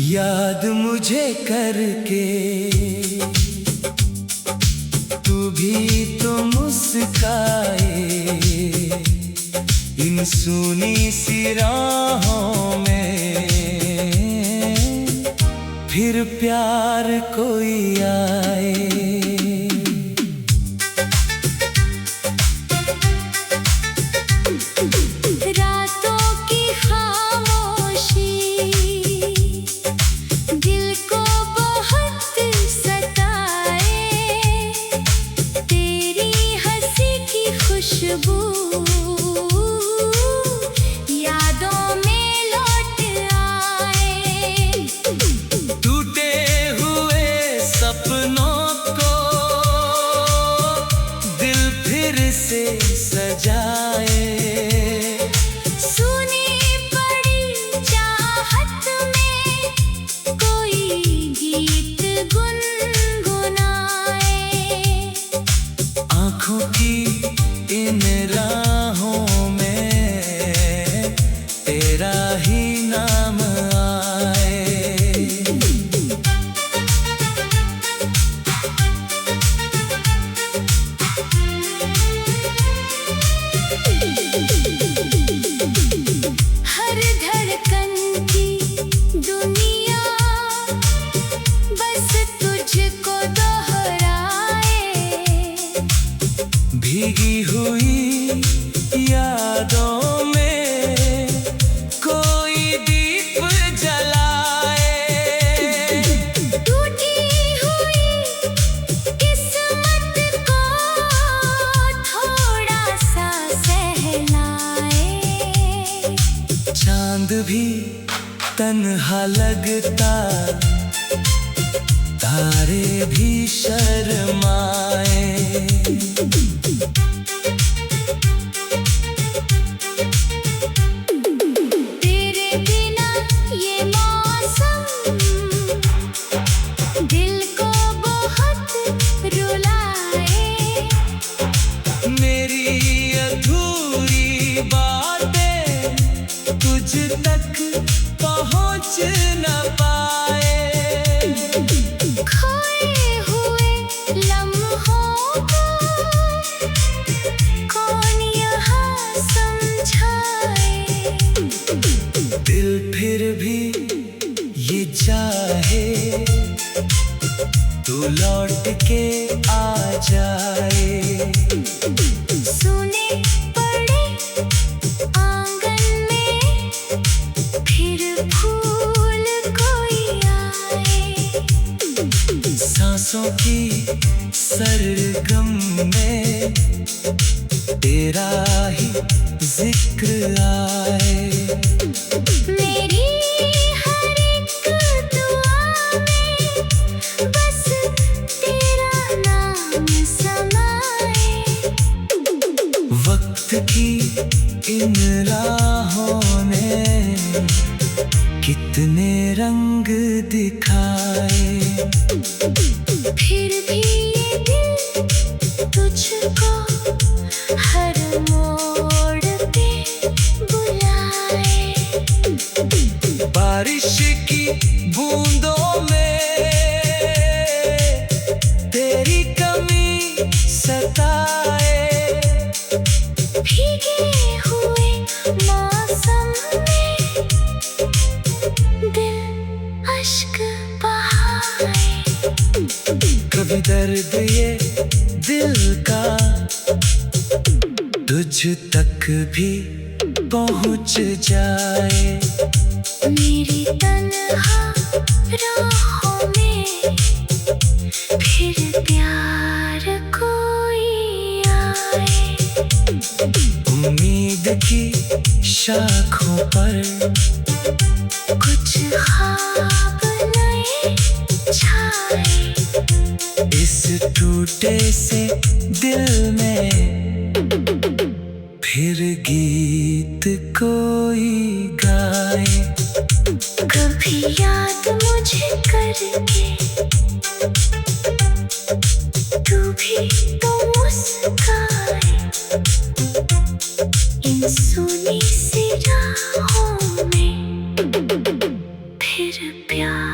याद मुझे करके तू भी तो मुस्काए, इन सूनी सी राहों में फिर प्यार कोई आए। यादों में लौट आए, टूटे हुए सपनों को दिल फिर से सजाए। सुनी पड़ी चाहत में कोई गीत गुनगुनाए। आँखों की इन राहों में तेरा ही नाम आए। हर धड़कन की दुनिया बस तुझको दोहराए। भीगी हुई यादों में कोई दीप जलाए। टूटी हुई किस्मत को थोड़ा सा सहलाए। चांद भी तन्हा लगता, तारे भी शर्माए। तेरे बिना ये मौसम दिल को बहुत रुलाए। मेरी अधूरी बातें तुझ तक पहुँच न पाए। खोए हुए लम्हों को कौन यहाँ समझाए। दिल फिर भी ये चाहे तू लौट के आ जाए। सुने पड़े आंगन में फिर फूल कोई आए। सांसों की सरगम में तेरा ही जिक्र आए। मेरी हर एक दुआ में बस तेरा नाम समाए। वक्त की इन राहों ने कितने रंग दिखाए। फिर भी ये दिल तुझको हर मोड़ पे बुलाए। बारिश की बूंदों में तेरी कमी सताए। भीगे हुए मौसम में दिल अश्क बहाए। कभी दर्द ये दिल का तुझ तक भी पहुँच जाए। मेरी तन्हा राहों में फिर प्यार कोई आए। उम्मीद की शाखों पर कुछ ख्वाब नए छाए। इस टूटे से दिल में फिर गीत कोई गाए। कभी याद मुझे करके तू भी तो मुस्काए। इन सुनी सी राहों में फिर प्यार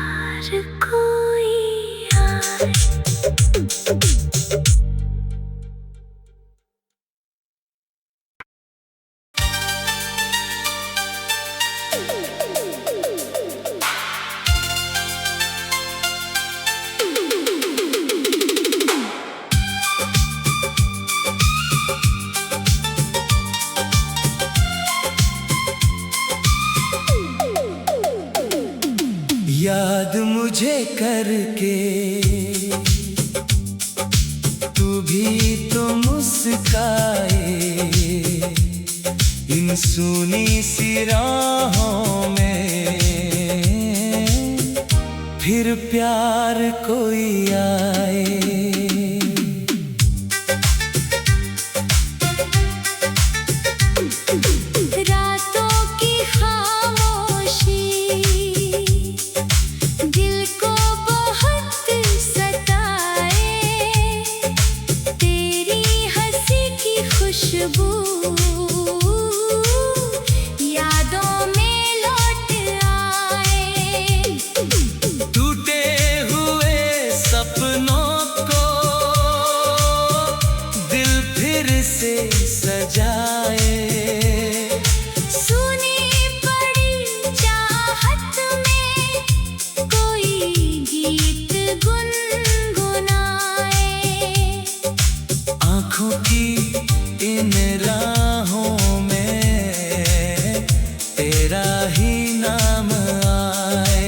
मुझे करके तू भी तो मुस्काए इन सूनी सी राहों में, फिर प्यार कोई आए। रातों की खामोशी दिल को बहुत सताए, तेरी हंसी की खुशबू यादों में लौट आए। टूटे हुए सपनों को दिल फिर से सजाए, सुनी पड़ी चाहत में कोई गीत गुनगुनाए। आँखों की इन राहों में तेरा ही नाम आए।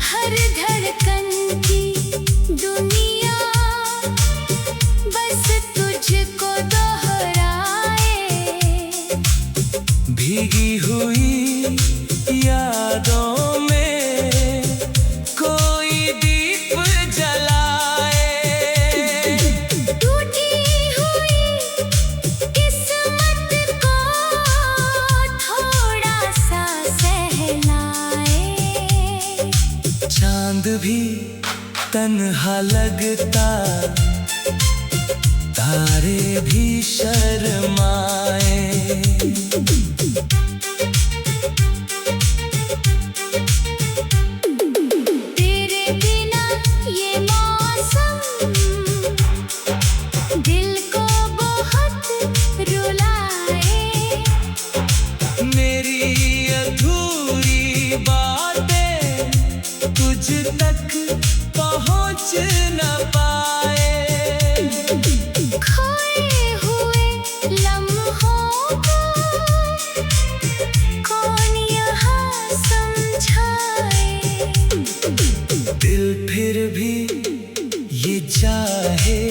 हर धड़कन की दुनिया बस तुझको दोहराए, भीगी हुई यादों में कोई दीप जलाए। टूटी हुई किस्मत को थोड़ा सा सहलाए। चांद भी तन्हा लगता, तारे भी शर्माए। तेरे बिना ये मौसम दिल को बहुत रुलाए। मेरी अधूरी बातें तुझ तक पहुँच न पाए। खोए हुए लम्हों को कौन यहाँ समझाए। दिल फिर भी ये चाहे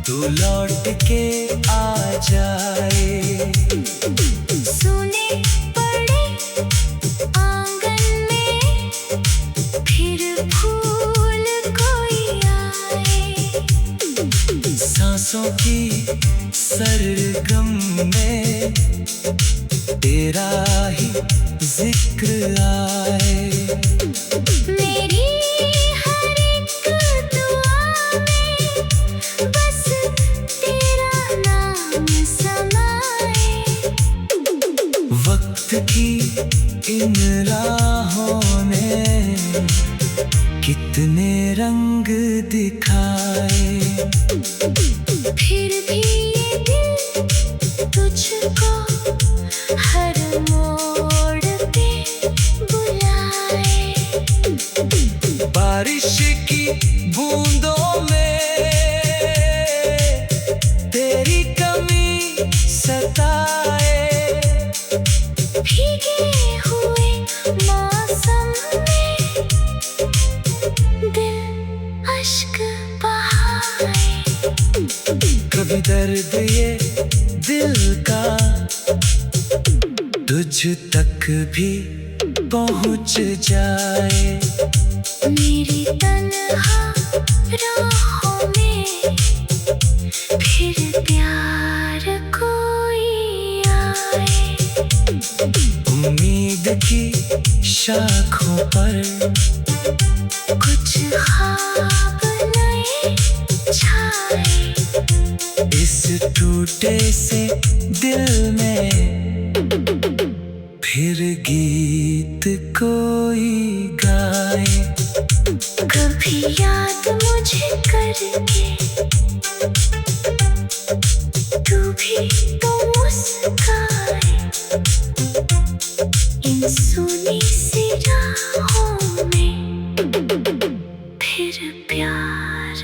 तू लौट के आ जाए। सुने पड़े आंगन में फिर फूल कोई आए। सांसों की सरगम में तेरा ही जिक्र आए। मेरी हर एक दुआ में बस तेरा नाम समाए। वक्त की इन राहों ने कितने रंग दिखाए, फिर भी ये दिल तुझको हर मोड़ पे बुलाए। बारिश की बूंदों में तेरी कमी सताए। भीगे हुए मौसम में दिल अश्क बहाए। कभी दर्द ये दिल का तुझ तक भी पहुँच जाए। मेरी तन्हा राहों में फिर प्यार कोई आए। उम्मीद की शाखों पर कुछ ख्वाब नए छाए। इस टूटे से दिल में फिर गीत कोई गाए। कभी याद मुझे करके तू भी तो मुस्काए। इन सूनी सी राहों में फिर प्यार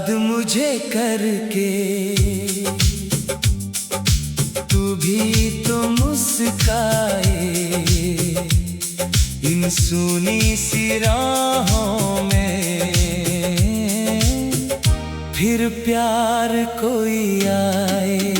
याद मुझे करके तू भी तो मुस्काए, इन सूनी सी राहों में फिर प्यार कोई आए।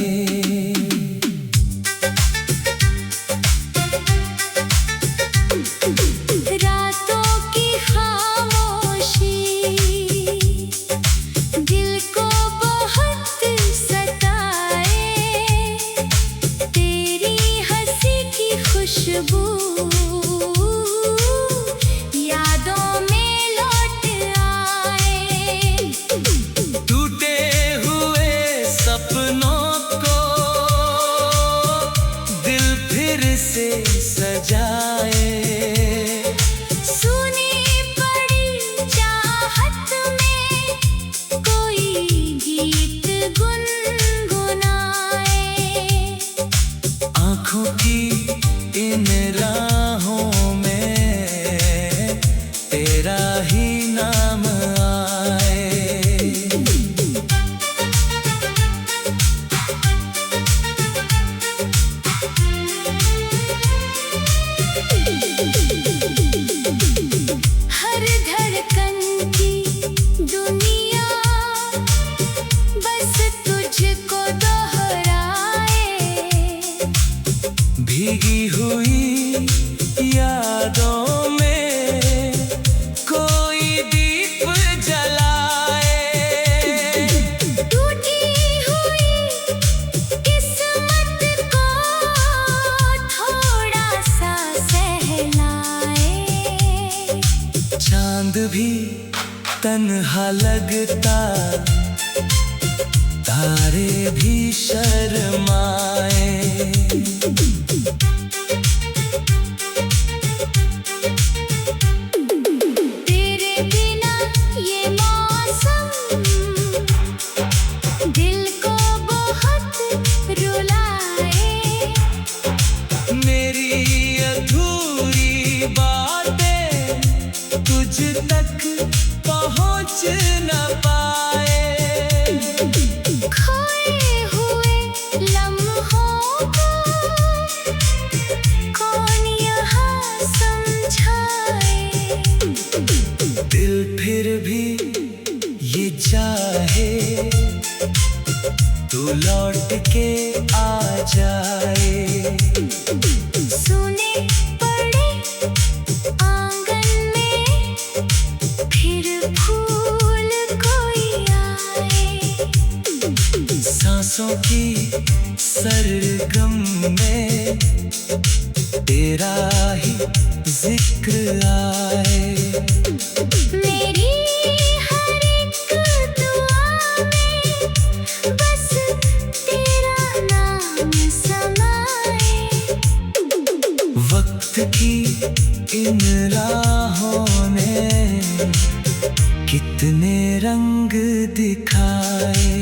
यादों में लौट आए, टूटे हुए सपनों को दिल फिर से सजाए। सुनी पड़ी चाहत में कोई गीत गुनगुनाए। आँखों की इन राहों में तेरा ही नाम आए। हर धड़कन की दुनिया बस तुझको दोहराए। भीगी हुई यादों में कोई दीप जलाए। टूटी हुई किस्मत को थोड़ा सा सहलाए। चांद भी तन्हा लगता, तारे भी शर्माए। तेरे बिना ये मौसम दिल को बहुत रुलाए। मेरी अधूरी बातें तुझ तक पहुँच न पाए। खोए हुए लम्हों को कौन यहाँ समझाए। दिल फिर भी ये चाहे तू लौट के आ जाए। सुने पड़े आंगन में फिर फूल कोई आए। सांसों की सरगम में तेरा ही जिक्र आए। मेरी हर एक दुआ में बस तेरा नाम समाए। वक्त की इन राहों ने कितने रंग दिखाए।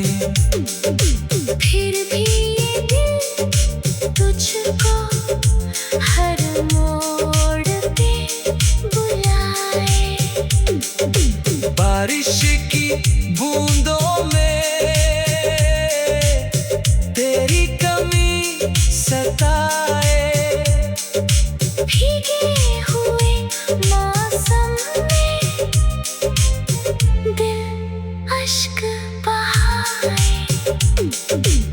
फिर भी ये दिल तुझको हर मोड़ पे बुलाए। बारिश की बूंदों में तेरी कमी सताए। भीगे हुए मौसम में दिल अश्क बहाए।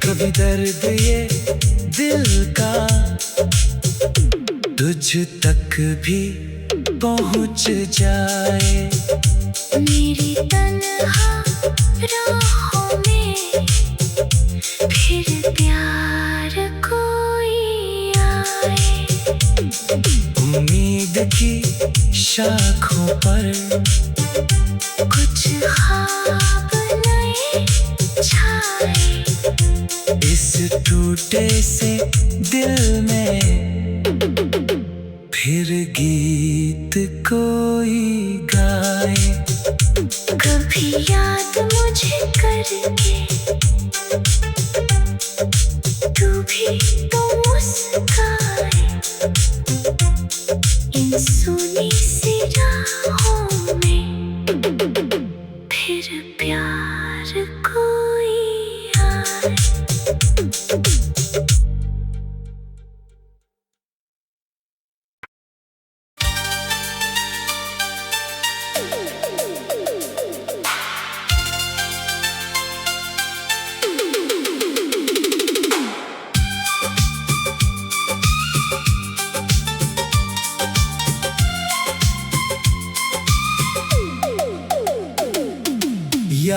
कभी दर्द ये दिल का तुझ तक भी पहुँच जाए। मेरी तन्हा राहों में फिर प्यार कोई आए। उम्मीद की शाखों पर कुछ ख्वाब नए छाए। इस टूटे से दिल में फिर गीत कोई गाए। कभी याद मुझे करके तू भी तो मुस्काए। इन सुनी सी राहों में फिर प्यार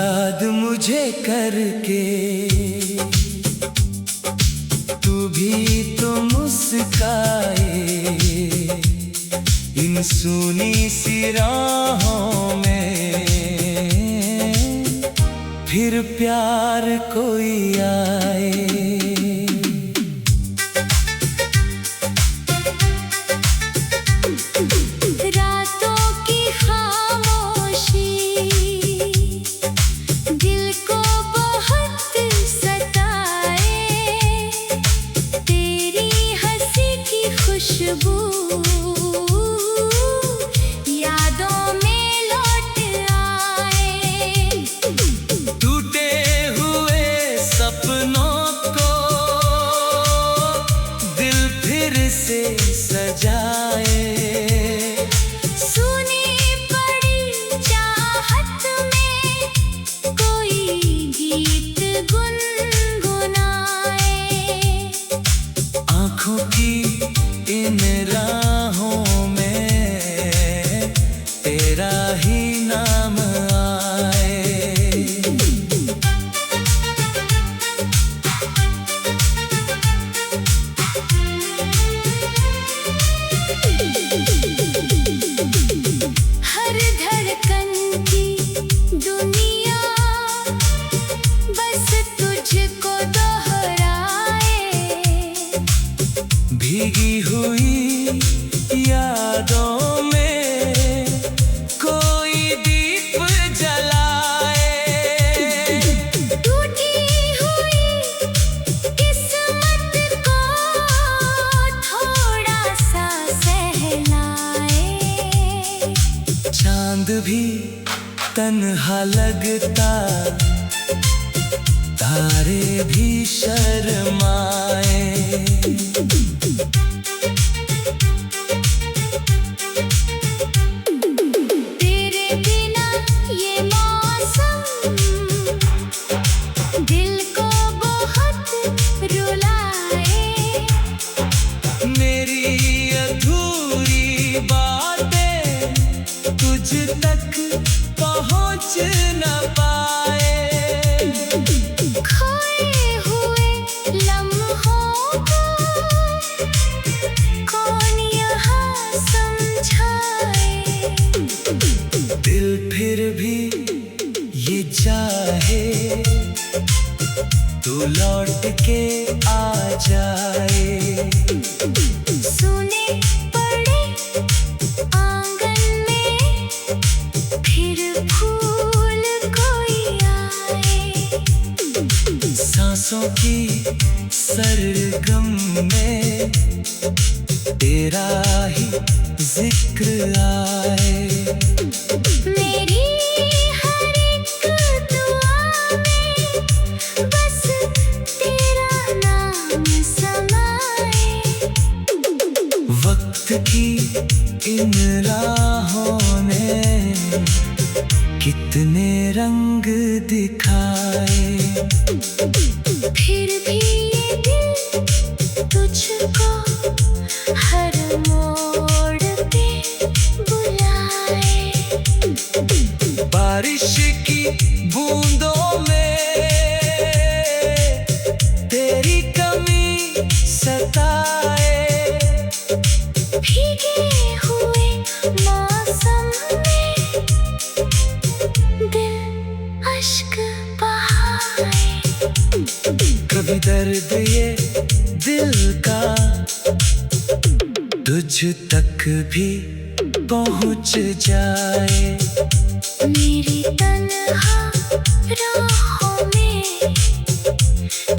याद मुझे करके तू भी तो मुस्काए, इन सूनी सी राहों में फिर प्यार कोई आए। यादों में लौट आए, टूटे हुए सपनों को दिल फिर से सजाए, सुनी पड़ी चाहत में कोई गीत गुनगुनाए। आँखों की इन राहों में तेरा ही नाम आए। हर धड़कन की दुनिया बस तुझको दोहराए, भीगी हुई यादों में कोई दीप जलाए, टूटी हुई किस्मत को थोड़ा सा सहलाए। चांद भी तन्हा लगता, तारे भी शर्माए, तेरे बिना ये मौसम दिल को बहुत रुलाए। मेरी अधूरी बातें तुझ तक पहुँच न पाए, खोए हुए लम्हों को कौन यहाँ समझाए। दिल फिर भी ये चाहे तू लौट के आ जाए, सुने पड़े आंगन में फिर फूल कोई आए। सांसों की सरगम में तेरा ही जिक्र आए, मेरी हर एक दुआ में बस तेरा नाम समाए। वक्त की इन राहों ने कितने रंग दिखाए, फिर भी ये दिल तुझको हर मोड़ पे बुलाए। बारिश की बूंदों में तेरी कमी सताए, भीगे हुए मौसम में दिल अश्क बहाए। कभी दर्द ये दिल का तुझ तक भी पहुँच जाए, मेरी तन्हा राहों में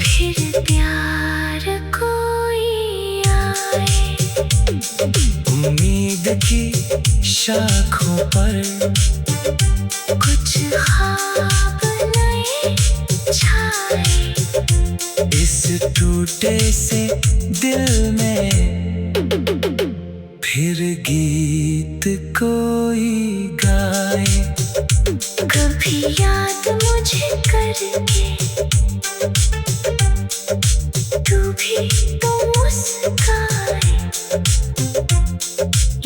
फिर प्यार कोई आए। उम्मीद की शाखों पर कुछ ख्वाब नए छाए, इस टूटे से दिल में फिर गीत कोई गाए। कभी याद मुझे करके तू भी तो मुस्काए,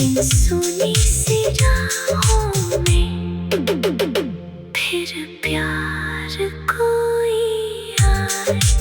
इन सुनी सी राहों में फिर प्यार जाए